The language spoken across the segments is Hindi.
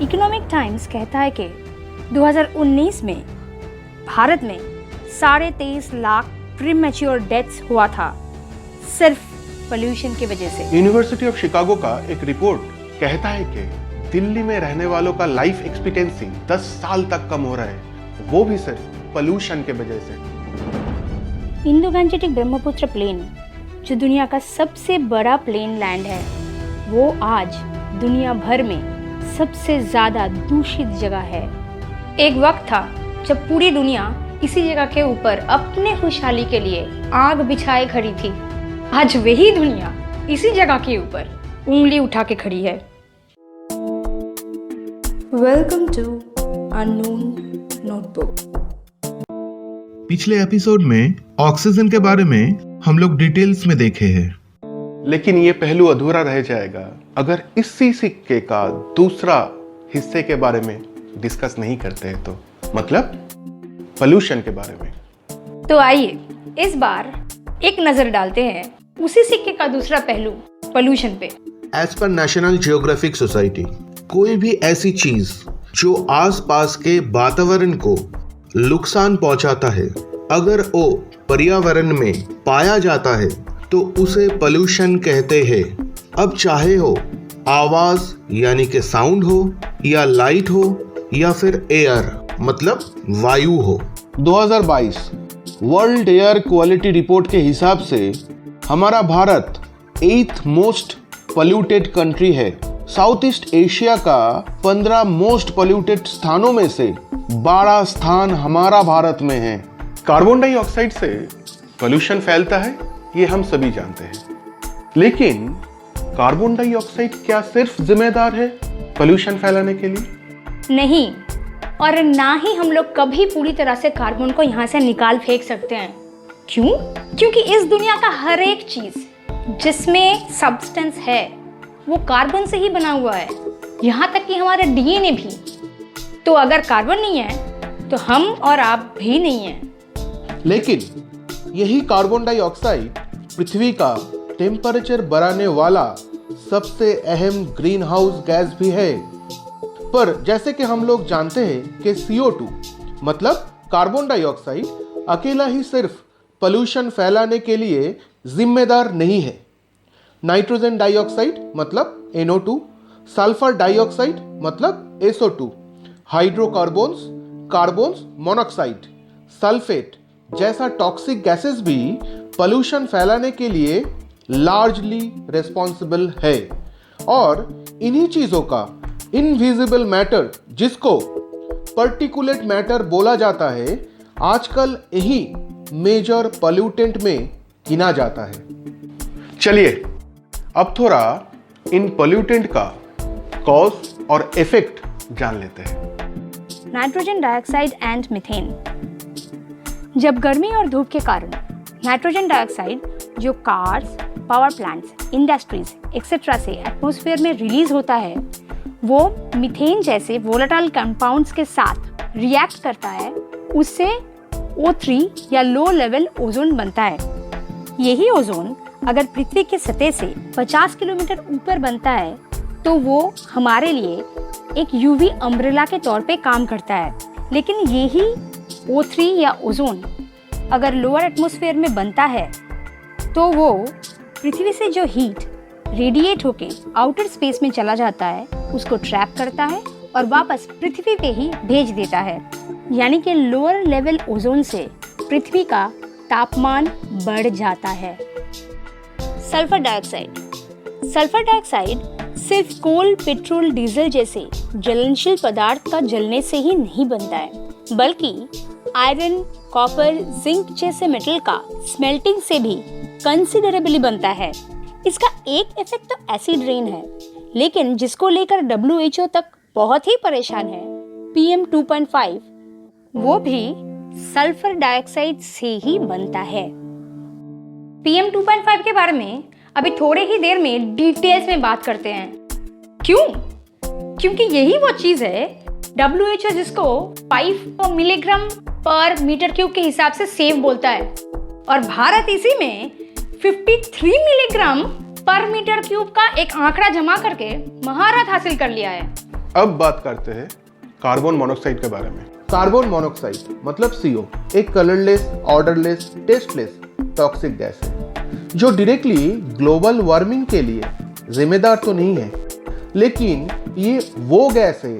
इकोनॉमिक टाइम्स कहता है कि 2019 में भारत में 23.5 लाख प्रीमैच्योर डेथ्स हुआ था सिर्फ पोल्यूशन की वजह से। यूनिवर्सिटी ऑफ शिकागो का एक रिपोर्ट कहता है कि दिल्ली में रहने वालों का लाइफ एक्सपेक्टेंसी 10 साल तक कम हो रहा है, वो भी सिर्फ पोल्यूशन के वजह से। इंडो गैंजेटिक ब्रह्मपुत्र प्लेन जो दुनिया का सबसे बड़ा प्लेन लैंड है, वो आज दुनिया भर में सबसे ज्यादा दूषित जगह है। एक वक्त था जब पूरी दुनिया इसी जगह के ऊपर अपने खुशहाली के लिए आग बिछाए खड़ी थी। आज वही दुनिया इसी जगह के ऊपर उंगली उठा के खड़ी है। Welcome to unknown notebook. पिछले एपिसोड में ऑक्सीजन के बारे में हम लोग डिटेल्स में देखे हैं, लेकिन ये पहलू अधूरा रह जाएगा अगर इसी सिक्के का दूसरा हिस्से के बारे में डिस्कस नहीं करते हैं, तो मतलब पोल्यूशन के बारे में। तो आइए इस बार एक नजर डालते हैं उसी सिक्के का दूसरा पहलू, पोल्यूशन पे। As per national geographic society, कोई भी ऐसी चीज जो आसपास के वातावरण को नुकसान पहुंचाता है, अगर वो पर्यावरण में पाया जाता है तो उसे पोल्यूशन कहते हैं। अब चाहे हो आवाज यानी कि साउंड हो, या लाइट हो, या फिर एयर मतलब वायु हो। 2022 वर्ल्ड एयर क्वालिटी रिपोर्ट के हिसाब से हमारा Bharat 8th most polluted country है। साउथ ईस्ट एशिया का 15 मोस्ट पोल्यूटेड स्थानों में से 12 स्थान हमारा भारत में है। कार्बन डाइऑक्साइड से पोल्यूशन फैलता है, ये हम सभी जानते हैं, लेकिन कार्बन डाइऑक्साइड क्या सिर्फ जिम्मेदार है पोल्यूशन फैलाने के लिए? नहीं, और ना ही हम लोग कभी पूरी तरह से कार्बन को यहाँ से निकाल फेंक सकते हैं। क्यों? क्योंकि इस दुनिया का हर एक चीज जिसमें सब्सटेंस है वो कार्बन से ही बना हुआ है, यहाँ तक कि हमारा डीएनए भी। तो अगर कार्बन नहीं है तो हम और आप भी नहीं हैं। लेकिन यही कार्बन डाइऑक्साइड पृथ्वी का टेम्परेचर बढ़ाने वाला सबसे अहम ग्रीन हाउस गैस भी है। पर जैसे कि हम लोग जानते हैं कि CO2 मतलब कार्बन डाइऑक्साइड अकेला ही सिर्फ पोल्यूशन फैलाने के लिए जिम्मेदार नहीं है। नाइट्रोजन डाइऑक्साइड मतलब NO2, सल्फर डाइऑक्साइड मतलब SO2, hydrocarbons, carbon monoxide, sulphate जैसा टॉक्सिक गैसेस भी पोल्यूशन फैलाने के लिए लार्जली रिस्पॉन्सिबल है। और इन्हीं चीजों का इनविजिबल मैटर, जिसको पर्टिकुलेट मैटर बोला जाता है, आजकल यही मेजर पोल्यूटेंट में गिना जाता है। चलिए अब थोड़ा इन पोल्यूटेंट का कॉज और इफेक्ट जान लेते हैं। Nitrogen dioxide and methane. जब गर्मी और धूप के कारण नाइट्रोजन डाइऑक्साइड जो cars, power plants, industries etcetera से एटमॉस्फेयर में रिलीज होता है, वो मीथेन जैसे वोलेटाइल कंपाउंड्स के साथ रिएक्ट करता है। उससे O3 या लो लेवल ओजोन बनता है। यही ओजोन अगर पृथ्वी की सतह से 50 किलोमीटर ऊपर बनता है तो वो हमारे लिए एक UV अम्ब्रेला के तौर पे काम करता है। लेकिन यही O3 या ओजोन अगर लोअर एटमॉस्फेयर में बनता है तो वो पृथ्वी से जो हीट रेडिएट होके आउटर स्पेस में चला जाता है, उसको ट्रैप करता है और वापस पृथ्वी पे ही भेज देता है। यानी कि लोअर लेवल ओजोन से पृथ्वी का तापमान बढ़ जाता है। Sulphur dioxide. सल्फर डाइऑक्साइड सिर्फ कोल, पेट्रोल, डीजल जैसे ज्वलनशील पदार्थ का जलने से ही नहीं बनता है, बल्कि आयरन, कॉपर, जिंक जैसे मेटल का स्मेल्टिंग से भी कंसिडरेबली बनता है। इसका एक इफेक्ट तो एसिड रेन है, लेकिन जिसको लेकर WHO तक बहुत ही परेशान है, PM 2.5, वो भी सल्फर डाइऑक्साइड से ही बनता है। PM 2.5 के बारे में अभी थोड़े ही देर में डिटेल्स में बात करते हैं। क्यों? क्योंकि यही वो चीज है WHO जिसको 5 मिलीग्राम पर मीटर क्यूब के हिसाब से सेफ बोलता है, और भारत इसी में 53 मिलीग्राम पर मीटर क्यूब का एक आंकड़ा जमा करके महारत हासिल कर लिया है। अब बात करते हैं कार्बन मोनोऑक्साइड के बारे में। कार्बन मोनोऑक्साइड मतलब CO एक colourless, odourless, tasteless toxic gas है जो डायरेक्टली ग्लोबल वार्मिंग के लिए जिम्मेदार तो नहीं है, लेकिन ये वो गैस है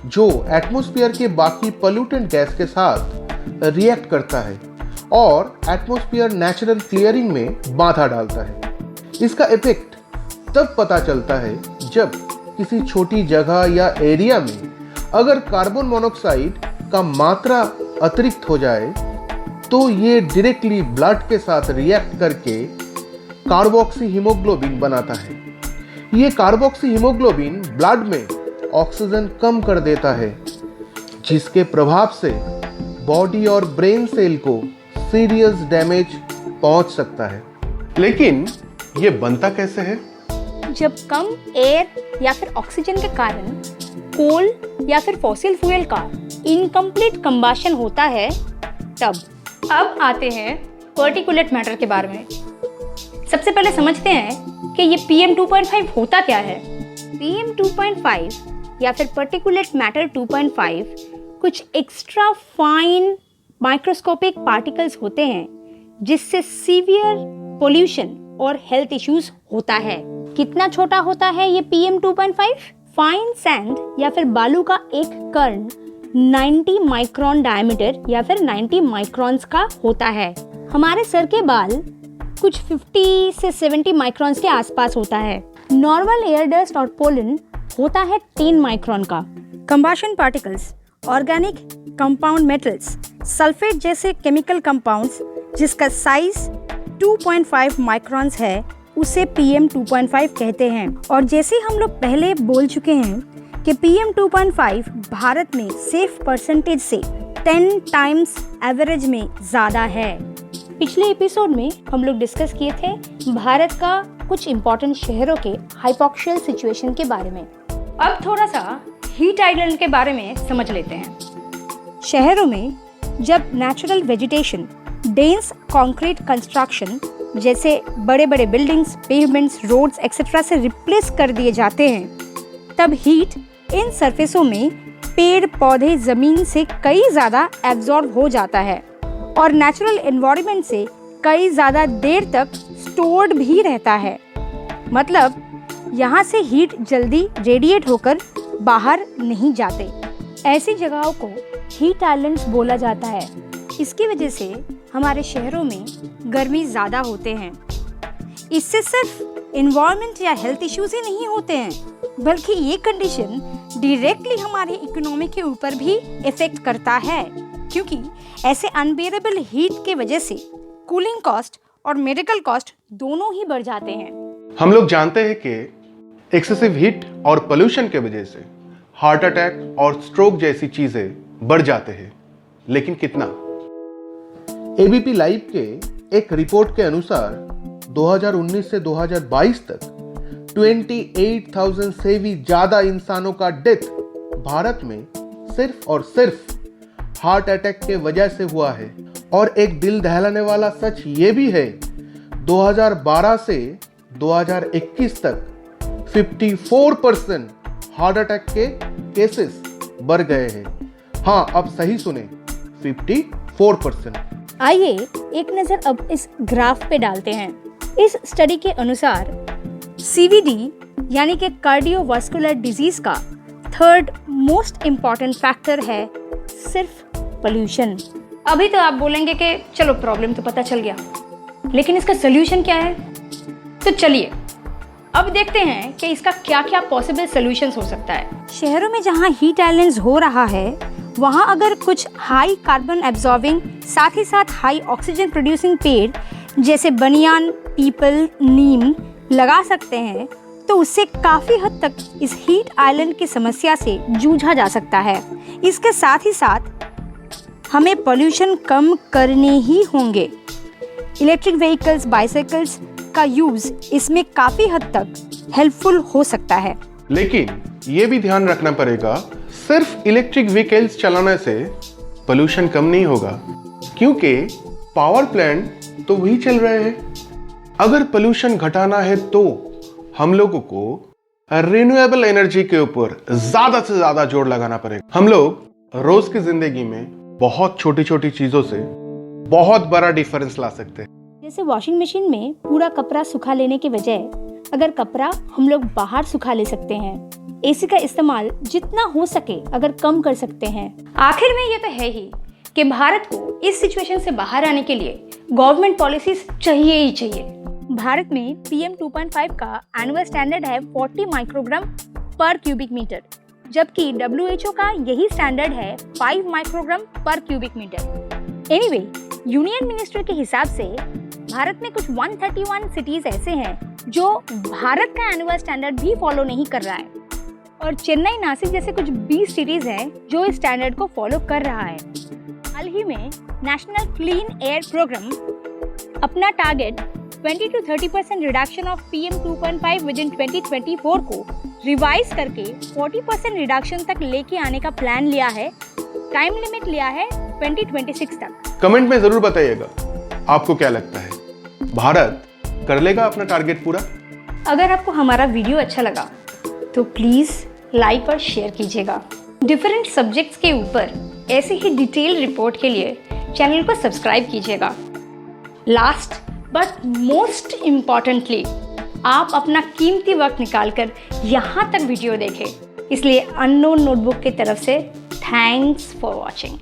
जो एटमॉस्फेयर के बाकी पोल्यूटेंट गैस के साथ रिएक्ट करता है और एटमॉस्फेयर नेचुरल क्लियरिंग में बाधा डालता है। इसका इफेक्ट तब पता चलता है जब किसी छोटी जगह या एरिया में अगर कार्बन मोनोऑक्साइड का मात्रा अतिरिक्त हो जाए तो ये डायरेक्टली ब्लड के साथ रिएक्ट करके कार्बोक्सी हीमोग्लोबिन बनाता है। ये कार्बोक्सी हीमोग्लोबिन ब्लड में ऑक्सीजन कम कर देता है, जिसके प्रभाव से बॉडी और ब्रेन सेल को सीरियस डैमेज पहुंच सकता है। लेकिन ये बनता कैसे है? जब कम एयर या फिर ऑक्सीजन के कारण कोल या फिर फॉसिल फ्यूल का इनकम्प्लीट कंबशन होता है तब। अब आते हैं पार्टिकुलेट मैटर के बारे में। सबसे पहले समझते हैं कि ये PM 2.5 होता क्या है। PM 2.5 या फिर पार्टिकुलेट मैटर 2.5 कुछ एक्स्ट्रा फाइन माइक्रोस्कोपिक पार्टिकल्स होते हैं जिससे सीवियर पोल्यूशन और हेल्थ इश्यूज होता है। कितना छोटा होता है ये PM 2.5? फाइन सैंड या फिर बालू का एक कण 90 माइक्रोन डायमीटर या फिर 90 माइक्रोन्स का होता है। हमारे सर के बाल कुछ 50 से 70 माइक्रोन्स के आसपास होता है। नॉर्मल एयर डस्ट और पोलन होता है 10 माइक्रोन का। Combustion particles, organic compound metals, sulphate जैसे केमिकल कंपाउंड्स जिसका साइज 2.5 माइक्रोन्स है उसे PM 2.5 कहते हैं। और जैसे हम लोग पहले बोल चुके हैं कि PM 2.5 भारत में सेफ परसेंटेज से 10 टाइम्स एवरेज में ज़्यादा है। पिछले एपिसोड में हम लोग डिस्कस किए थे भारत का कुछ इम्पोर्टेंट शहरों के हाइपोक्सियल सिचुएशन के बारे में। अब थोड़ा सा हीट आइलैंड के बारे में समझ लेते हैं। शहरों में जब natural vegetation, dense concrete construction जैसे बड़े बड़े बिल्डिंग्स, पेवमेंट्स, रोड्स एक्सेट्रा से रिप्लेस कर दिए जाते हैं, तब हीट इन सरफेसों में पेड़ पौधे जमीन से कई ज़्यादा एब्जॉर्ब हो जाता है और नेचुरल एनवायरनमेंट से कई ज़्यादा देर तक स्टोर्ड भी रहता है। मतलब यहाँ से हीट जल्दी रेडिएट होकर बाहर नहीं जाते। ऐसी जगहों को हीट आइलैंड्स बोला जाता है। इसकी वजह से हमारे शहरों में गर्मी ज़्यादा होते हैं। इससे सिर्फ एनवायरनमेंट या हेल्थ इश्यूज ही नहीं होते हैं, बल्कि ये कंडीशन डायरेक्टली हमारी इकोनॉमी के ऊपर भी इफेक्ट करता है, क्योंकि ऐसे अनबेरेबल हीट के वजह से कूलिंग कॉस्ट और मेडिकल कॉस्ट दोनों ही बढ़ जाते हैं। हम लोग जानते हैं कि एक्सेसिव हीट और पोल्यूशन के वजह से हार्ट अटैक और स्ट्रोक जैसी चीजें बढ़ जाते हैं, लेकिन कितना? ABP लाइव के एक रिपोर्ट के अनुसार 2019 से 2022 तक 28,000 से भी ज्यादा इंसानों का डेथ भारत में सिर्फ और सिर्फ हार्ट अटैक के वजह से हुआ है। और एक दिल दहलाने वाला सच ये भी है, 2012 से 2021 तक 54% हार्ट अटैक के केसेस बढ़ गए हैं। हाँ, अब सही सुने, 54%। आइए एक नज़र अब इस ग्राफ पे डालते हैं। इस स्टडी के अनुसार CVD यानी कि कार्डियोवास्कुलर डिजीज का थर्ड मोस्ट इम्पॉर्टेंट फैक्टर है सिर्फ पोल्यूशन। अभी तो आप बोलेंगे कि चलो प्रॉब्लम तो पता चल गया, लेकिन इसका सोल्यूशन क्या है? तो चलिए अब देखते हैं कि इसका क्या क्या पॉसिबल सॉल्यूशंस हो सकता है। शहरों में जहां हीट आइलैंड्स हो रहा है वहां अगर कुछ हाई कार्बन एब्जॉर्बिंग साथ ही साथ हाई ऑक्सीजन प्रोड्यूसिंग पेड़ जैसे बनियान, पीपल, नीम लगा सकते हैं तो उससे काफ़ी हद तक इस हीट आइलैंड की समस्या से जूझा जा सकता है। इसके साथ ही साथ हमें पोल्यूशन कम करने ही होंगे। इलेक्ट्रिक व्हीकल्स, बाइसाइकिल्स का यूज़ इसमें काफ़ी हद तक हेल्पफुल हो सकता है। लेकिन ये भी ध्यान रखना पड़ेगा, सिर्फ इलेक्ट्रिक व्हीकल्स चलाने से पोल्यूशन कम नहीं होगा, क्योंकि पावर प्लांट तो वही चल रहे हैं। अगर पोल्यूशन घटाना है तो हम लोगों को रिन्यूएबल एनर्जी के ऊपर ज्यादा से ज्यादा जोर लगाना पड़ेगा। हम लोग रोज की जिंदगी में बहुत छोटी छोटी चीजों से बहुत बड़ा डिफरेंस ला सकते हैं। जैसे वॉशिंग मशीन में पूरा कपड़ा सुखा लेने के बजाय अगर कपड़ा हम लोग बाहर सुखा ले सकते हैं। एसी का इस्तेमाल जितना हो सके अगर कम कर सकते हैं। आखिर में ये तो है ही कि भारत को इस सिचुएशन से बाहर आने के लिए गवर्नमेंट पॉलिसीज चाहिए ही चाहिए। भारत में PM 2.5 का एनुअल स्टैंडर्ड है 40 माइक्रोग्राम पर क्यूबिक मीटर, जबकि WHO का यही स्टैंडर्ड है 5 माइक्रोग्राम पर cubic metre. Anyway, union ministry के हिसाब से भारत में कुछ 131 सिटीज ऐसे हैं जो भारत का एनुअल स्टैंडर्ड भी फॉलो नहीं कर रहा है, और चेन्नई, नासिक जैसे कुछ 20 सिटीज हैं जो इस स्टैंडर्ड को फॉलो कर रहा है। हाल ही में नेशनल क्लीन एयर प्रोग्राम अपना target 20 to 30% reduction of PM 2.5 with in 2024 को रिवाइज करके 40% रिडक्शन तक लेके आने का प्लान लिया है। टाइम लिमिट लिया है 2026 तक। कमेंट में जरूर बताइएगा आपको क्या लगता है, भारत कर लेगा अपना टारगेट पूरा? अगर आपको हमारा वीडियो अच्छा लगा तो प्लीज़ लाइक और शेयर कीजिएगा। डिफरेंट सब्जेक्ट्स के ऊपर ऐसे ही डिटेल रिपोर्ट के लिए चैनल को सब्सक्राइब कीजिएगा। लास्ट बट मोस्ट इम्पॉर्टेंटली, आप अपना कीमती वक्त निकालकर यहाँ तक वीडियो देखें, इसलिए अननोन नोटबुक की तरफ से थैंक्स फॉर वॉचिंग।